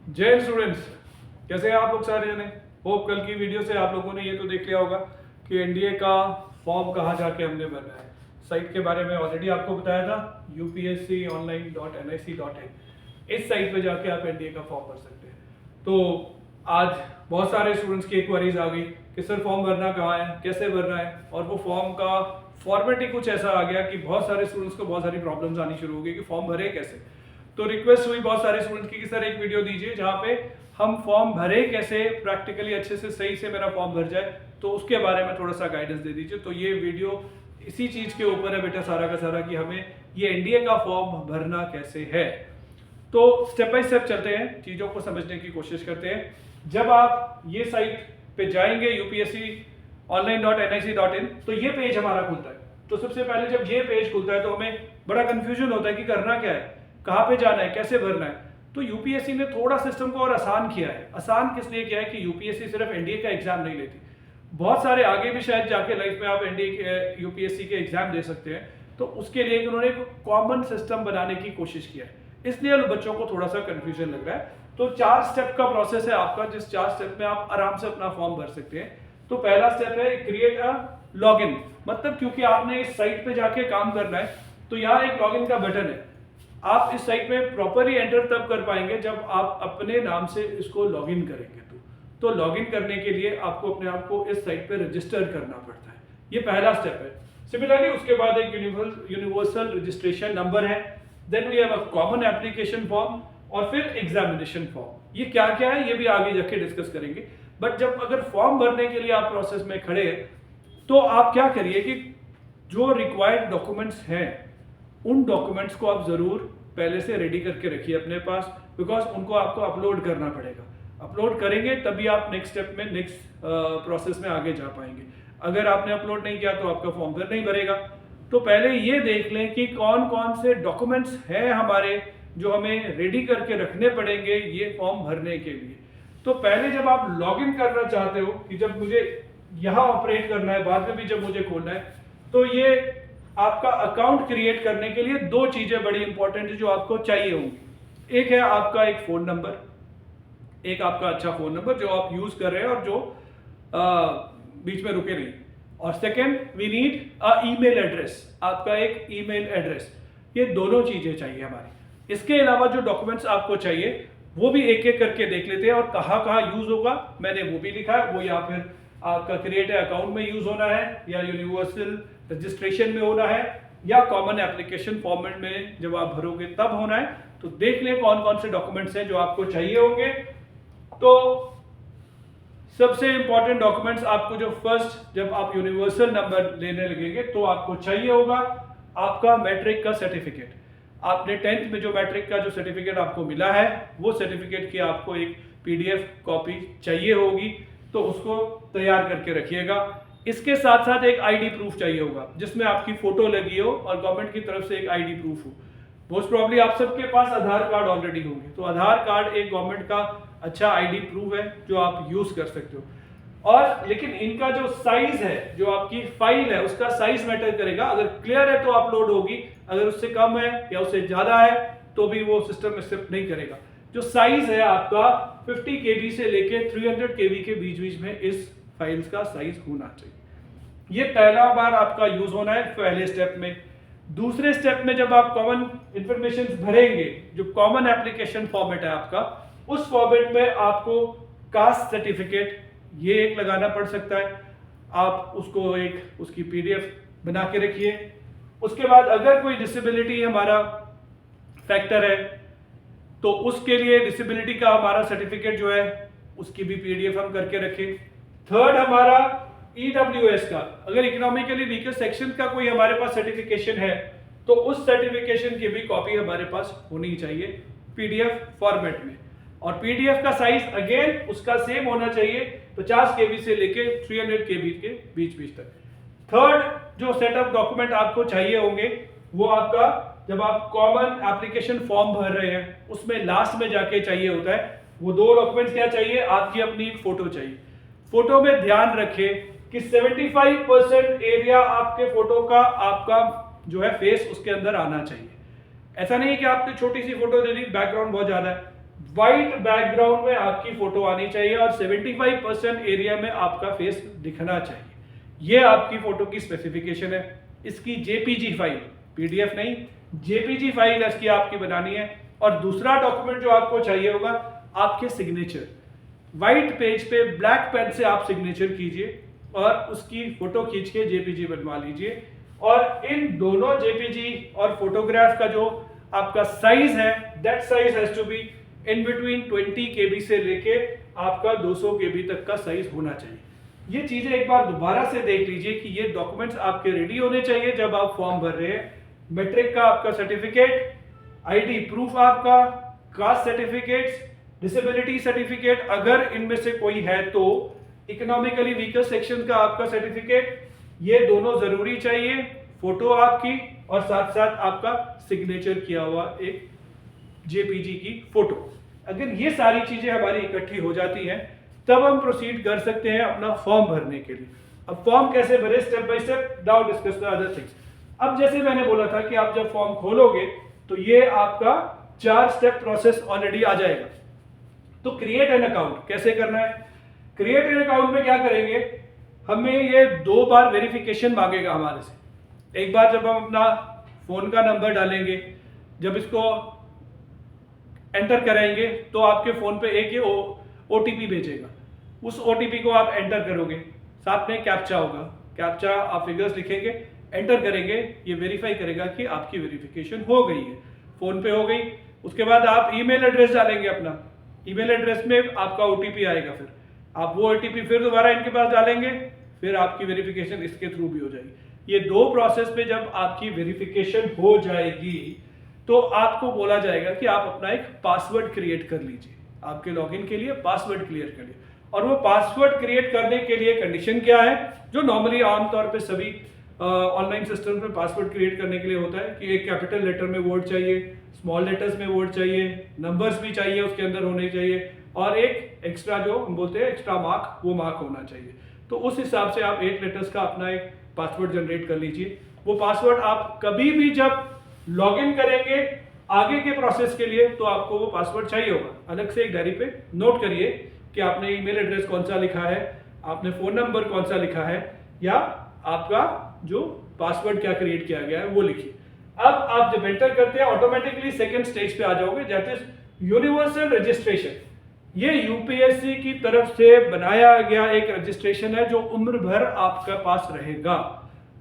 जय स्टूडेंट्स, कैसे हैं आप लोग सारे जने। होप कल की वीडियो से आप लोगों ने ये तो देख लिया होगा कि एनडीए का फॉर्म कहाँ जाके हमने भरना है। साइट के बारे में ऑलरेडी आपको बताया था, upsconline.nic.in। इस साइट पे जाके आप एनडीए का फॉर्म भर सकते हैं। तो आज बहुत सारे स्टूडेंट्स की क्वेरीज आ गई कि सर फॉर्म भरना कहाँ है, कैसे भरना है, और वो फॉर्म का फॉर्मेट ही कुछ ऐसा आ गया कि बहुत सारे स्टूडेंट्स को बहुत सारी प्रॉब्लम्स आनी शुरू हो गई कि फॉर्म भरे कैसे। तो रिक्वेस्ट हुई बहुत सारे स्टूडेंट की कि सर एक वीडियो दीजिए जहाँ पे हम फॉर्म भरे कैसे, प्रैक्टिकली अच्छे से सही से मेरा फॉर्म भर जाए, तो उसके बारे में थोड़ा सा गाइडेंस दे दीजिए। तो ये वीडियो इसी चीज के ऊपर है बेटा, सारा का सारा, कि हमें ये एनडीए का फॉर्म भरना कैसे है। तो स्टेप बाय स्टेप चलते हैं, चीजों को समझने की कोशिश करते हैं। जब आप ये साइट पे जाएंगे upsconline.nic.in, तो ये पेज हमारा खुलता है। तो सबसे पहले जब ये पेज खुलता है तो हमें बड़ा कंफ्यूजन होता है कि करना क्या है, कहाँ पे जाना है, कैसे भरना है। तो यूपीएससी ने थोड़ा सिस्टम को और आसान किया है। आसान किस लिए किया है कि यूपीएससी सिर्फ एनडीए का एग्जाम नहीं लेती, बहुत सारे आगे भी शायद जाके लाइफ में आप एनडीए यूपीएससी के एग्जाम दे सकते हैं। तो उसके लिए उन्होंने एक कॉमन सिस्टम बनाने की कोशिश किया है, इसलिए बच्चों को थोड़ा सा कंफ्यूजन लग रहा है। तो 4 स्टेप का प्रोसेस है आपका, जिस 4 स्टेप में आप आराम से अपना फॉर्म भर सकते हैं। तो पहला स्टेप है क्रिएट अ लॉगिन। मतलब क्योंकि आपने इस साइट पे जाके काम करना है, तो यहाँ एक लॉगिन का बटन है। आप इस साइट में प्रॉपरली एंटर तब कर पाएंगे जब आप अपने नाम से इसको लॉगिन करेंगे। तो लॉगिन करने के लिए आपको अपने आप को इस साइट पे रजिस्टर करना पड़ता है। ये पहला स्टेप है। सिमिलरली उसके बाद एक यूनिवर्सल रजिस्ट्रेशन नंबर है, then we have a common application form, और फिर एग्जामिनेशन फॉर्म। ये क्या क्या है ये भी आगे जाके डिस्कस करेंगे। बट जब अगर फॉर्म भरने के लिए आप प्रोसेस में खड़े हैं, तो आप क्या करिए कि जो रिक्वायर्ड डॉक्यूमेंट्स हैं उन डॉक्यूमेंट्स को आप जरूर पहले से रेडी करके रखिए अपने पास, बिकॉज उनको आपको अपलोड करना पड़ेगा। अपलोड करेंगे तभी आप नेक्स्ट स्टेप में, नेक्स्ट प्रोसेस में आगे जा पाएंगे। अगर आपने अपलोड नहीं किया तो आपका फॉर्म फिर नहीं भरेगा। तो पहले ये देख लें कि कौन कौन से डॉक्यूमेंट्स हैं हमारे जो हमें रेडी करके रखने पड़ेंगे ये फॉर्म भरने के लिए। तो पहले जब आप लॉगिन करना चाहते हो कि जब मुझे यहाँ ऑपरेट करना है, बाद में भी जब मुझे खोलना है, तो ये आपका अकाउंट क्रिएट करने के लिए 2 चीजें बड़ी इंपॉर्टेंट है जो आपको चाहिए होंगी। एक है आपका एक फोन नंबर, एक आपका अच्छा फोन नंबर जो आप यूज कर रहे हैं और जो बीच में रुके नहीं। और second, we need a email address, आपका एक ईमेल एड्रेस। ये दोनों चीजें चाहिए हमारी। इसके अलावा जो डॉक्यूमेंट्स आपको चाहिए वो भी एक एक करके देख लेते हैं, और कहाँ कहाँ यूज होगा मैंने वो भी लिखा है। वो या फिर आपका क्रिएट अकाउंट में यूज होना है, या यूनिवर्सल रजिस्ट्रेशन में होना है, या कॉमन एप्लीकेशन फॉर्मेट में जब आप भरोगे तब होना है। तो देख लें कौन कौन से डॉक्यूमेंट्स हैं जो आपको चाहिए होंगे। तो सबसे इंपॉर्टेंट डॉक्यूमेंट्स आपको जो फर्स्ट, जब आप यूनिवर्सल नंबर लेने लगेंगे तो आपको चाहिए होगा आपका मैट्रिक का सर्टिफिकेट। आपने 10th में जो मैट्रिक का जो सर्टिफिकेट आपको मिला है, वो सर्टिफिकेट की आपको एक पीडीएफ कॉपी चाहिए होगी, तो उसको तैयार करके रखिएगा। इसके साथ साथ एक आईडी प्रूफ चाहिए होगा जिसमें आपकी फोटो लगी हो और गवर्नमेंट की तरफ से एक आईडी प्रूफ हो। मोस्ट प्रॉब्ली आप सबके पास आधार कार्ड ऑलरेडी होंगे, तो आधार कार्ड एक गवर्नमेंट का अच्छा आईडी प्रूफ है जो आप यूज कर सकते हो। और लेकिन इनका जो साइज है, जो आपकी फाइल है उसका साइज मैटर करेगा। अगर क्लियर है तो अपलोड होगी, अगर उससे कम है या उससे ज्यादा है तो भी वो सिस्टम एक्सेप्ट नहीं करेगा। जो साइज है आपका 50 KB से लेके 300 KB के बीच बीच में इस फाइल्स का साइज होना चाहिए। ये पहला बार आपका यूज होना है पहले स्टेप में। दूसरे स्टेप में जब आप कॉमन इंफॉर्मेशन भरेंगे, जो कॉमन एप्लीकेशन फॉर्मेट है आपका, उस फॉर्मेट में आपको कास्ट सर्टिफिकेट ये एक लगाना पड़ सकता है। आप उसको एक उसकी पीडीएफ बना के रखिए। उसके बाद अगर कोई डिसेबिलिटी हमारा फैक्टर है तो उसके लिए डिसेबिलिटी का हमारा सर्टिफिकेट जो है उसकी भी पीडीएफ हम करके रखें। थर्ड, हमारा ईडब्ल्यूएस का, अगर इकोनॉमिकली वीकर सेक्शन का कोई हमारे पास सर्टिफिकेशन है तो उस सर्टिफिकेशन की भी कॉपी हमारे पास होनी चाहिए पीडीएफ फॉर्मेट में। और पीडीएफ का साइज अगेन उसका सेम होना चाहिए, 50 KB से लेके 300 KB के बीच बीच तक। थर्ड जो सेटअप डॉक्यूमेंट आपको चाहिए होंगे वो आपका, जब आप कॉमन एप्लीकेशन फॉर्म भर रहे हैं उसमें लास्ट में जाके चाहिए होता है, वो 2 डॉक्यूमेंट्स क्या चाहिए, आपकी अपनी एक फोटो चाहिए। फोटो में ध्यान रखें कि 75% एरिया आपके फोटो का, आपका जो है फेस उसके अंदर आना चाहिए। ऐसा नहीं कि आपने छोटी सी फोटो दे दी, बैकग्राउंड बहुत ज्यादा है, वाइट बैकग्राउंड में आपकी फोटो आनी चाहिए और 75% एरिया में आपका फेस दिखना चाहिए। ये आपकी फोटो की स्पेसिफिकेशन है। इसकी जेपीजी फाइल, पीडीएफ नहीं, जेपीजी फाइल इसकी आपकी बनानी है। और दूसरा डॉक्यूमेंट जो आपको चाहिए होगा, आपके सिग्नेचर। व्हाइट पेज पे ब्लैक पेन से आप सिग्नेचर कीजिए और उसकी फोटो खींच के जेपीजी बनवा लीजिए। और इन दोनों जेपीजी और फोटोग्राफ का जो आपका साइज है, that size has to be in between 20 KB से लेके आपका 200 KB तक का साइज होना चाहिए। ये चीजें एक बार दोबारा से देख लीजिए कि ये डॉक्यूमेंट्स आपके रेडी होने चाहिए जब आप फॉर्म भर रहे हैं। मैट्रिक का आपका सर्टिफिकेट, आईडी प्रूफ आपका, कास्ट सर्टिफिकेट्स, डिसेबिलिटी सर्टिफिकेट अगर इनमें से कोई है तो, इकोनॉमिकली वीकर सेक्शन का आपका सर्टिफिकेट, ये दोनों जरूरी चाहिए। फोटो आपकी और साथ साथ आपका सिग्नेचर किया हुआ एक जेपीजी की फोटो। अगर ये सारी चीजें हमारी इकट्ठी हो जाती हैं तब हम प्रोसीड कर सकते हैं अपना फॉर्म भरने के लिए। अब फॉर्म कैसे भरे, step by step, now discuss the other things. अब जैसे मैंने बोला था कि आप जब फॉर्म खोलोगे तो ये आपका 4 स्टेप प्रोसेस ऑलरेडी आ जाएगा। तो क्रिएट एन अकाउंट कैसे करना है? क्रिएट एन अकाउंट में क्या करेंगे, हमें ये 2 बार वेरिफिकेशन मांगेगा हमारे से। एक बार जब हम अपना फोन का नंबर डालेंगे, जब इसको एंटर कराएंगे तो आपके फोन पे एक ओटीपी भेजेगा। उस ओटीपी को आप एंटर करोगे, साथ में कैप्चा होगा। कैप्चा आप फिगर्स लिखेंगे, एंटर करेंगे, ये वेरीफाई करेगा कि आपकी वेरिफिकेशन हो गई है, फोन पे हो गई। उसके बाद आप ईमेल एड्रेस डालेंगे अपना, ईमेल एड्रेस में आपका ओटीपी आएगा, फिर आप वो ओटीपी फिर दोबारा इनके पास डालेंगे, फिर आपकी वेरिफिकेशन इसके थ्रू भी हो जाएगी। ये 2 प्रोसेस पे जब आपकी वेरिफिकेशन हो जाएगी तो आपको बोला जाएगा कि आप अपना एक पासवर्ड क्रिएट कर लीजिए, आपके लॉगिन के लिए पासवर्ड क्लियर कर लिए। और वो पासवर्ड क्रिएट करने के लिए कंडीशन क्या है, जो नॉर्मली आमतौर पे सभी ऑनलाइन सिस्टम में पासवर्ड क्रिएट करने के लिए होता है कि एक कैपिटल लेटर में वर्ड चाहिए, स्मॉल लेटर्स में वर्ड चाहिए, नंबर्स भी चाहिए उसके अंदर होने चाहिए, और एक एक्स्ट्रा जो हम बोलते हैं एक्स्ट्रा मार्क, वो मार्क होना चाहिए। तो उस हिसाब से आप 8 लेटर्स का अपना एक पासवर्ड जनरेट कर लीजिए। वो पासवर्ड आप कभी भी जब लॉगिन करेंगे आगे के प्रोसेस के लिए तो आपको वो पासवर्ड चाहिए होगा। अलग से एक डायरी पे नोट करिए कि आपने ईमेल एड्रेस कौन सा लिखा है, आपने फोन नंबर कौन सा लिखा है, या आपका जो पासवर्ड क्या क्रिएट किया गया है वो लिखिए। अब आप जब एंटर करते हैं ऑटोमेटिकली सेकंड स्टेज पे आ जाओगे, दैट इज यूनिवर्सल रजिस्ट्रेशन। ये यूपीएससी की तरफ से बनाया गया एक रजिस्ट्रेशन है जो उम्र भर आपके पास रहेगा।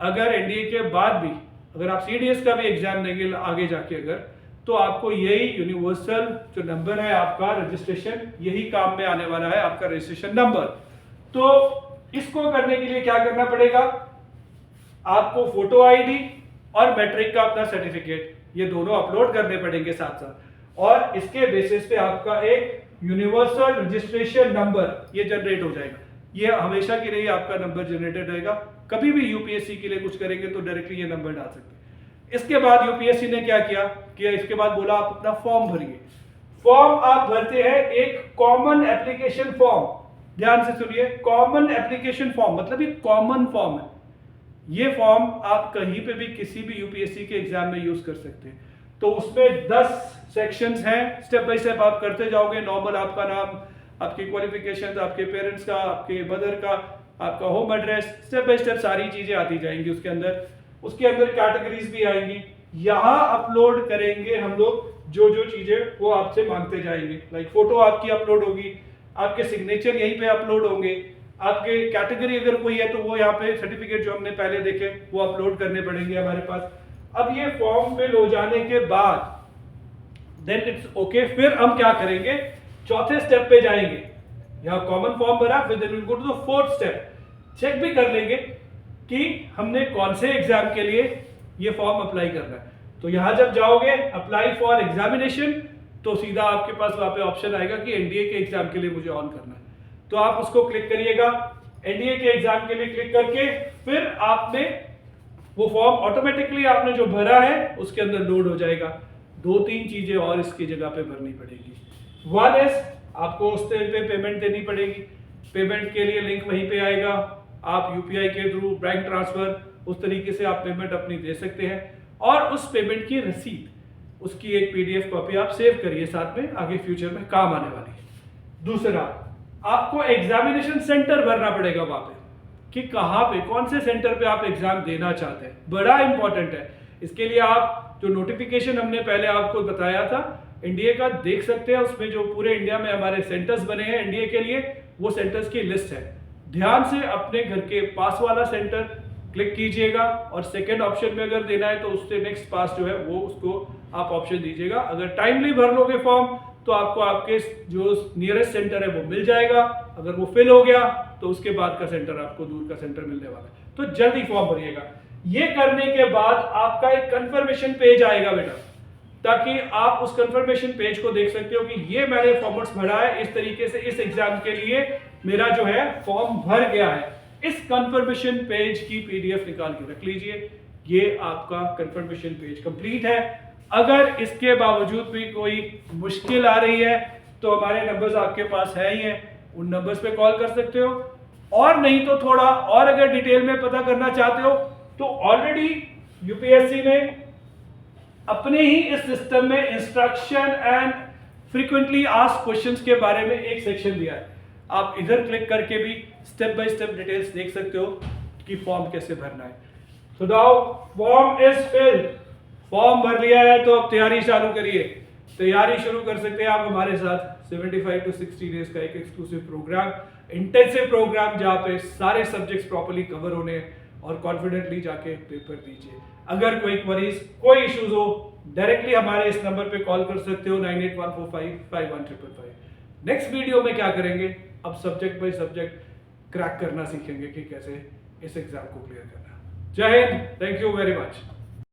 अगर एनडीए के बाद भी अगर आप सीडीएस का भी एग्जाम देंगे आगे जाके अगर, तो आपको यही यूनिवर्सल जो नंबर है आपका रजिस्ट्रेशन, यही काम में आने वाला है, आपका रजिस्ट्रेशन नंबर। तो इसको करने के लिए क्या करना पड़ेगा, आपको फोटो आईडी और मैट्रिक का अपना सर्टिफिकेट, ये दोनों अपलोड करने पड़ेंगे साथ साथ, और इसके बेसिस पे आपका एक यूनिवर्सल रजिस्ट्रेशन नंबर ये जनरेट हो जाएगा। ये हमेशा के लिए आपका नंबर जनरेटेड रहेगा। कभी भी यूपीएससी के लिए कुछ करेंगे तो डायरेक्टली ये नंबर डाल सकते हैं। इसके बाद यूपीएससी ने क्या किया कि इसके बाद बोला आप अपना फॉर्म भरिए। फॉर्म आप भरते हैं एक कॉमन एप्लीकेशन फॉर्म, ध्यान से सुनिए, कॉमन एप्लीकेशन फॉर्म मतलब ये कॉमन फॉर्म है। ये फॉर्म आप कहीं पे भी किसी भी यूपीएससी के एग्जाम में यूज कर सकते हैं। तो उसमें 10 सेक्शंस हैं, स्टेप बाय स्टेप आप करते जाओगे। नॉर्मल आपका नाम, आपकी क्वालिफिकेशंस, आपके पेरेंट्स का, आपके मदर का, आपका home address, step by step सारी चीजें आती जाएंगी उसके अंदर। उसके अंदर कैटेगरीज भी आएंगी। यहाँ अपलोड करेंगे हम लोग जो जो चीजें वो आपसे मांगते जाएंगे। लाइक फोटो आपकी अपलोड होगी, आपके सिग्नेचर यहीं पे अपलोड होंगे, आपके कैटेगरी अगर कोई है तो वो यहाँ पे सर्टिफिकेट जो हमने पहले देखे वो अपलोड करने पड़ेंगे हमारे पास। अब ये फॉर्म फिल हो जाने के बाद देन इट्स ओके। फिर हम क्या करेंगे, चौथे स्टेप पे जाएंगे। यहाँ कॉमन फॉर्म भरा, फिर then will go to the 4th step. Check भी कर लेंगे कि हमने कौन से एग्जाम के लिए ये फॉर्म अप्लाई करना है। तो यहाँ जब जाओगे अप्लाई फॉर एग्जामिनेशन, तो सीधा आपके पास वहां पे ऑप्शन आएगा कि एनडीए के एग्जाम के लिए मुझे ऑन करना है, तो आप उसको क्लिक करिएगा। एनडीए के एग्जाम के लिए क्लिक करके फिर आपने वो फॉर्म ऑटोमेटिकली आपने जो भरा है उसके अंदर लोड हो जाएगा। 2-3 चीजें और इसकी जगह पे भरनी पड़ेगी। 1 इज आपको उस पे पेमेंट देनी पड़ेगी। पेमेंट के लिए लिंक वहीं पे आएगा, आप यूपीआई के थ्रू, बैंक ट्रांसफर, उस तरीके से आप पेमेंट अपनी दे सकते हैं। और उस पेमेंट की रसीद उसकी एक PDF कॉपी आप सेव करिए, साथ में आगे फ्यूचर में काम आने वाली है। दूसरा, आपको एग्जामिनेशन सेंटर भरना पड़ेगा वहां पे कि कहाँ पे, कौन से सेंटर पे आप एग्जाम देना चाहते हैं, बड़ा इंपॉर्टेंट है। इसके लिए आप जो नोटिफिकेशन हमने पहले आपको बताया था एनडीए का देख सकते हैं, उसमें जो पूरे इंडिया में हमारे सेंटर्स बने हैं एनडीए के लिए, वो सेंटर्स की लिस्ट है। ध्यान से अपने घर के पास वाला सेंटर क्लिक कीजिएगा और सेकंड ऑप्शन में अगर देना है तो उससे नेक्स्ट पास जो है वो उसको आप ऑप्शन दीजिएगा। अगर टाइमली भर लोगे फॉर्म तो आपको आपके जो नियरेस्ट सेंटर है वो मिल जाएगा। अगर वो फिल हो गया तो उसके बाद का सेंटर आपको दूर का सेंटर मिलने वाला है। तो जल्दी फॉर्म भरिएगा। ये करने के बाद आपका एक कंफर्मेशन पेज आएगा बेटा, ताकि आप उस कंफर्मेशन पेज को देख सकते हो कि ये मैंने फॉर्मेट्स भरा है, इस तरीके से इस एग्जाम के लिए मेरा जो है फॉर्म भर गया है। इस कंफर्मेशन पेज की PDF निकाल के रख लीजिए। ये आपका कंफर्मेशन पेज कंप्लीट है। अगर इसके बावजूद भी कोई मुश्किल आ रही है तो हमारे नंबर्स आपके पास है ही हैं, उन नंबर्स पे कॉल कर सकते हो। और नहीं तो थोड़ा और अगर डिटेल में पता करना चाहते हो तो ऑलरेडी यूपीएससी ने अपने ही इस सिस्टम में instruction and frequently asked questions के बारे में एक सेक्शन दिया है। आप इधर क्लिक करके भी स्टेप बाय स्टेप डिटेल्स देख सकते हो कि फॉर्म कैसे भरना है। तो now form is filled, form भर लिया है तो अब तैयारी चालू करिए। तैयारी शुरू कर सकते हैं आप हमारे साथ। 75 to 60 डेज का एक एक्सक्लूसिव प्रोग्राम, इंटेंसिव प्रोग्राम, जहाँ पे सारे सब्जेक्ट्स प्रॉपर्ली कवर होने और कॉन्फिडेंटली जाके पेपर दीजिए। अगर कोई क्वेरीज, कोई इश्यूज हो, डायरेक्टली हमारे इस नंबर पे कॉल कर सकते हो 9814551555। नेक्स्ट वीडियो में क्या करेंगे, अब सब्जेक्ट बाय सब्जेक्ट क्रैक करना सीखेंगे कि कैसे इस एग्जाम को क्लियर करना। जय Hind, thank you very much.